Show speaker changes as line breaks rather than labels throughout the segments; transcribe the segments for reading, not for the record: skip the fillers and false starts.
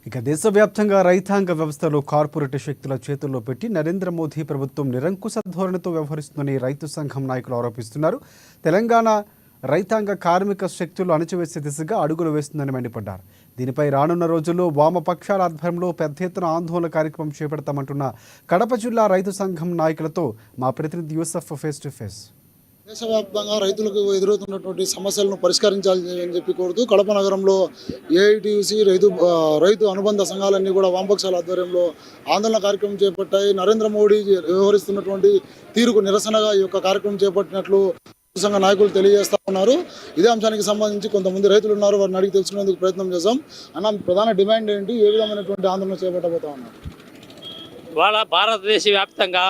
ఇక దేశవ్యాప్తంగా రైతాంగ వ్యవస్థలో కార్పొరేట్ శక్తుల చేతుల్లో పెట్టి నరేంద్ర మోదీ ప్రభుత్వం నిరంకుశ ధోరణితో వ్యవహరిస్తుందని రైతు సంఘం నాయకులు ఆరోపిస్తున్నారు. తెలంగాణ రైతాంగ కార్మిక శక్తులు అణచివేసే దిశగా అడుగులు వేస్తుందని మండిపడ్డారు. దీనిపై రానున్న రోజుల్లో వామపక్షాల ఆధ్వర్యంలో పెద్ద ఎత్తున ఆందోళన కార్యక్రమం చేపడతామంటున్న కడప జిల్లా రైతు సంఘం నాయకులతో మా ప్రతినిధి యూసఫ్ ఫేస్ టు ఫేస్.
దేశవ్యాప్తంగా రైతులకు ఎదురవుతున్నటువంటి సమస్యలను పరిష్కరించాలి అని చెప్పి కోరుతూ కడప నగరంలో ఏఐటీయూసీ రైతు అనుబంధ సంఘాలన్నీ కూడా వామపక్షాల ఆధ్వర్యంలో ఆందోళన కార్యక్రమం చేపట్టాయి. నరేంద్ర మోడీ వ్యవహరిస్తున్నటువంటి తీరుకు నిరసనగా ఈ యొక్క కార్యక్రమం చేపట్టినట్లు సంఘ నాయకులు తెలియజేస్తా ఉన్నారు. ఇదే అంశానికి సంబంధించి కొంతమంది రైతులు ఉన్నారు, వారిని అడిగి తెలుసుకునేందుకు ప్రయత్నం చేద్దాం. అన్న, ప్రధాన డిమాండ్ ఏంటి, ఏ విధమైనటువంటి ఆందోళన చేపట్టబోతా ఉన్నారు?
ఇవాళ భారతదేశ వ్యాప్తంగా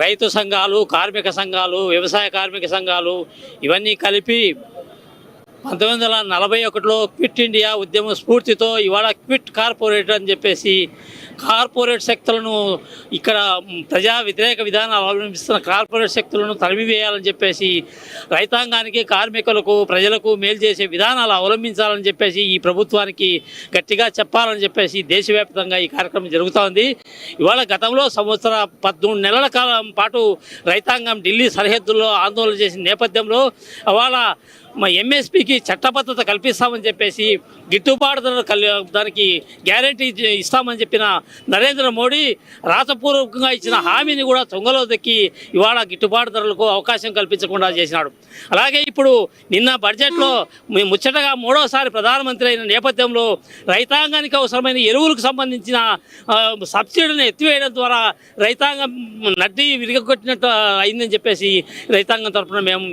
రైతు సంఘాలు, కార్మిక సంఘాలు, వ్యవసాయ కార్మిక సంఘాలు ఇవన్నీ కలిపి 1941లో క్విట్ ఇండియా ఉద్యమ స్ఫూర్తితో ఇవాళ క్విట్ కార్పొరేట్ అని చెప్పేసి కార్పొరేట్ శక్తులను ఇక్కడ ప్రజా వ్యతిరేక విధానాలు అవలంబిస్తున్న కార్పొరేట్ శక్తులను తరిమివేయాలని చెప్పేసి రైతాంగానికి, కార్మికులకు, ప్రజలకు మేలు చేసే విధానాలు అవలంబించాలని చెప్పేసి ఈ ప్రభుత్వానికి గట్టిగా చెప్పాలని చెప్పేసి దేశవ్యాప్తంగా ఈ కార్యక్రమం జరుగుతూ ఉంది. ఇవాళ గతంలో 13 నెలల కాలం పాటు రైతాంగం ఢిల్లీ సరిహద్దుల్లో ఆందోళన చేసిన నేపథ్యంలో ఇవాళ మా ఎంఎస్పీకి చట్టబద్ధత కల్పిస్తామని చెప్పేసి గిట్టుబాటు దానికి గ్యారంటీ ఇస్తామని చెప్పిన నరేంద్ర మోడీ రాతపూర్వకంగా ఇచ్చిన హామీని కూడా తొంగలో దక్కి ఇవాళ గిట్టుబాటు ధరలకు అవకాశం కల్పించకుండా చేసినాడు. అలాగే ఇప్పుడు నిన్న బడ్జెట్లో ముచ్చటగా 3వసారి ప్రధానమంత్రి అయిన నేపథ్యంలో రైతాంగానికి అవసరమైన ఎరువులకు సంబంధించిన సబ్సిడీని ఎత్తివేయడం ద్వారా రైతాంగం నడ్డి విరిగొట్టినట్టు అయిందని చెప్పేసి రైతాంగం తరఫున మేము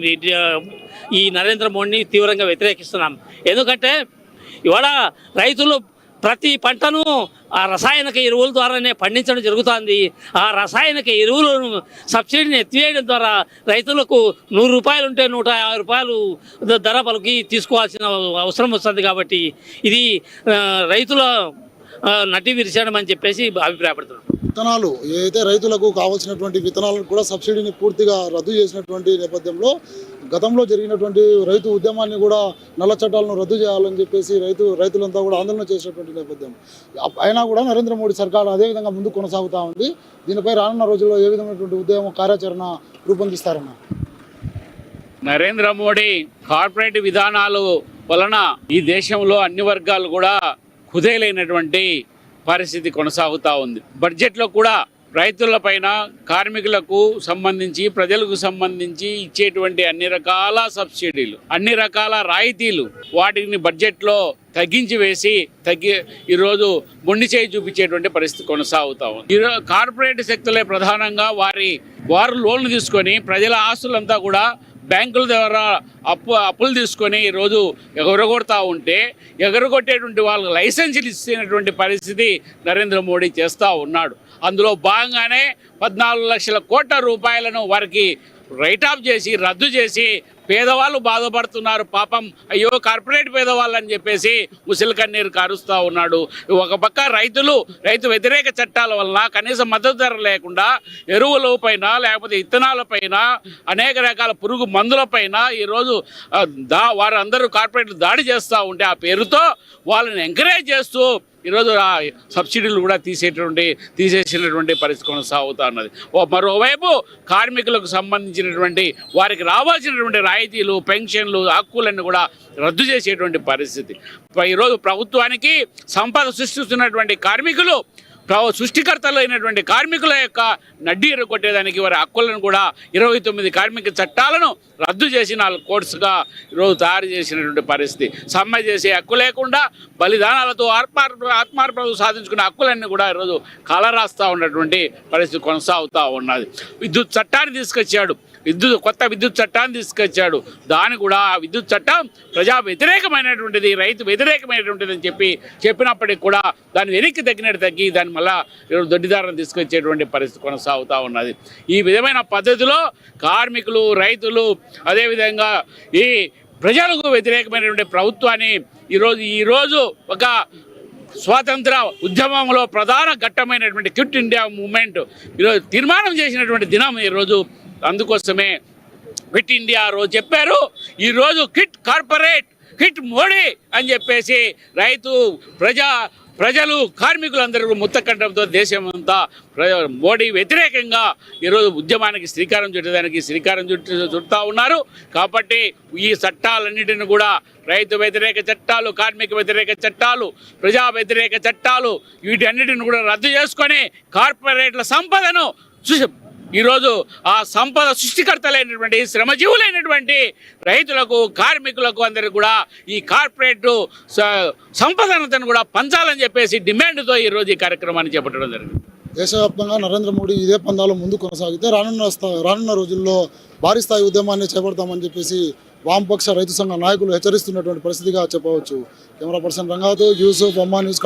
ఈ నరేంద్ర మోడీని తీవ్రంగా వ్యతిరేకిస్తున్నాం. ఎందుకంటే ఇవాళ రైతులు ప్రతి పంటను ఆ రసాయనిక ఎరువుల ద్వారానే పండించడం జరుగుతుంది. ఆ రసాయనిక ఎరువులను సబ్సిడీని ఎత్తివేయడం ద్వారా రైతులకు 100 రూపాయలు ఉంటే 150 రూపాయలు ధర పలికి తీసుకోవాల్సిన అవసరం వస్తుంది. కాబట్టి ఇది రైతుల నడ్డి విరిచడం అని చెప్పేసి అభిప్రాయపడుతున్నాం.
విత్తనాలు ఏదైతే రైతులకు కావాల్సినటువంటి విత్తనాలను కూడా సబ్సిడీని పూర్తిగా రద్దు చేసినటువంటి నేపథ్యంలో గతంలో జరిగినటువంటి రైతు ఉద్యమాన్ని కూడా నల్ల చట్టాలను రద్దు చేయాలని చెప్పేసి రైతులంతా కూడా ఆందోళన చేసినటువంటి నేపథ్యం అయినా కూడా నరేంద్ర మోడీ సర్కార్ అదేవిధంగా ముందుకు కొనసాగుతూ ఉంది. దీనిపై రానున్న రోజుల్లో ఏ విధమైనటువంటి ఉద్యమ కార్యాచరణ రూపొందిస్తారన్న?
నరేంద్ర మోడీ కార్పొరేట్ విధానాలు వలన ఈ దేశంలో అన్ని వర్గాలు కూడా కుదేలైనటువంటి పరిస్థితి కొనసాగుతూ ఉంది. బడ్జెట్లో కూడా రైతులపైన, కార్మికులకు సంబంధించి, ప్రజలకు సంబంధించి ఇచ్చేటువంటి అన్ని రకాల సబ్సిడీలు, అన్ని రకాల రాయితీలు వాటిని బడ్జెట్లో తగ్గించి వేసి ఈరోజు మొండి చేయి చూపించేటువంటి పరిస్థితి కొనసాగుతూ ఉంది. ఈరోజు కార్పొరేట్ శక్తులే ప్రధానంగా వారు లోన్లు తీసుకొని ప్రజల ఆస్తులంతా కూడా బ్యాంకుల ద్వారా అప్పులు తీసుకొని ఈరోజు ఎగరగొడతా ఉంటే ఎగరగొట్టేటువంటి వాళ్ళకి లైసెన్సులు ఇచ్చినటువంటి పరిస్థితి నరేంద్ర మోడీ చేస్తూ ఉన్నాడు. అందులో భాగంగానే 14 లక్షల కోట్ల రూపాయలను వారికి రైట్ ఆఫ్ చేసి, రద్దు చేసి పేదవాళ్ళు బాధపడుతున్నారు. పాపం, అయ్యో కార్పొరేట్ పేదవాళ్ళు అని చెప్పేసి ఉసిరి కన్నీరు కారుస్తూ ఉన్నాడు. ఒక పక్క రైతు వ్యతిరేక చట్టాల వలన కనీస మద్దతు ధర లేకుండా ఎరువుల పైన, లేకపోతే విత్తనాల పైన, అనేక రకాల పురుగు మందుల పైన ఈరోజు వారందరూ కార్పొరేట్లు దాడి చేస్తూ ఉంటే ఆ పేరుతో వాళ్ళని ఎంకరేజ్ చేస్తూ ఈరోజు ఆ సబ్సిడీలు కూడా తీసేసినటువంటి పరిస్థితి కొనసాగుతూ ఉన్నది. మరోవైపు కార్మికులకు సంబంధించినటువంటి వారికి రావాల్సినటువంటి రాయితీలు, పెన్షన్లు, హక్కులన్నీ కూడా రద్దు చేసేటువంటి పరిస్థితి. ఈరోజు ప్రభుత్వానికి సంపద సృష్టిస్తున్నటువంటి కార్మికులు, సృష్టికర్తలు అయినటువంటి కార్మికుల యొక్క నడ్డి ఎరగొట్టేదానికి వారి హక్కులను కూడా 29 కార్మిక చట్టాలను రద్దు చేసి 4 కోర్సుగా ఈరోజు తయారు చేసినటువంటి పరిస్థితి. సమ్మె చేసే హక్కు లేకుండా బలిదానాలతో ఆత్మార్పణ సాధించుకునే హక్కులన్నీ కూడా ఈరోజు కలరాస్తూ ఉన్నటువంటి పరిస్థితి కొనసాగుతూ ఉన్నది. విద్యుత్ చట్టాన్ని తీసుకొచ్చాడు, కొత్త విద్యుత్ చట్టాన్ని తీసుకొచ్చాడు. దాని కూడా ఆ విద్యుత్ చట్టం ప్రజా వ్యతిరేకమైనటువంటిది, రైతు వ్యతిరేకమైనటువంటిది అని చెప్పినప్పటికీ కూడా దాన్ని వెనక్కి తగ్గి దాన్ని మళ్ళా దొడ్డిదారులను తీసుకొచ్చేటువంటి పరిస్థితి కొనసాగుతూ ఉన్నది. ఈ విధమైన పద్ధతిలో కార్మికులు, రైతులు, అదేవిధంగా ఈ ప్రజలకు వ్యతిరేకమైనటువంటి ప్రభుత్వాన్ని ఈరోజు ఒక స్వాతంత్ర ఉద్యమంలో ప్రధాన ఘట్టమైనటువంటి క్విట్ ఇండియా మూవ్మెంట్ ఈరోజు తీర్మానం చేసినటువంటి దినం ఈరోజు. అందుకోసమే క్విట్ ఇండియా రోజు చెప్పారు. ఈరోజు క్విట్ కార్పొరేట్ హిట్ మోడీ అని చెప్పేసి రైతు ప్రజలు కార్మికులందరూ ముత్తకంఠంతో దేశమంతా మోడీ వ్యతిరేకంగా ఈరోజు ఉద్యమానికి శ్రీకారం చుడతా ఉన్నారు. కాబట్టి ఈ చట్టాలన్నిటిని కూడా రైతు వ్యతిరేక చట్టాలు, కార్మిక వ్యతిరేక చట్టాలు, ప్రజా వ్యతిరేక చట్టాలు వీటన్నిటిని కూడా రద్దు చేసుకొని కార్పొరేట్ల సంపదను ఈరోజు ఆ సంపద సృష్టికర్తలైనటువంటి శ్రమజీవులైనటువంటి రైతులకు, కార్మికులకు అందరికీ కూడా ఈ కార్పొరేట్ సంపదనతను కూడా పంచాలని చెప్పేసి డిమాండ్తో ఈరోజు ఈ కార్యక్రమాన్ని చేపట్టడం జరిగింది.
దేశవ్యాప్తంగా నరేంద్ర మోడీ ఇదే పందాలో ముందు కొనసాగితే రానున్న రోజుల్లో భారీ స్థాయి ఉద్యమాన్ని చేపడతామని చెప్పేసి వామపక్ష రైతు సంఘ నాయకులు హెచ్చరిస్తున్నటువంటి పరిస్థితిగా చెప్పవచ్చు. కెమెరా పర్సన్ రంగాతో యూసుఫ్, అమ్మా న్యూస్.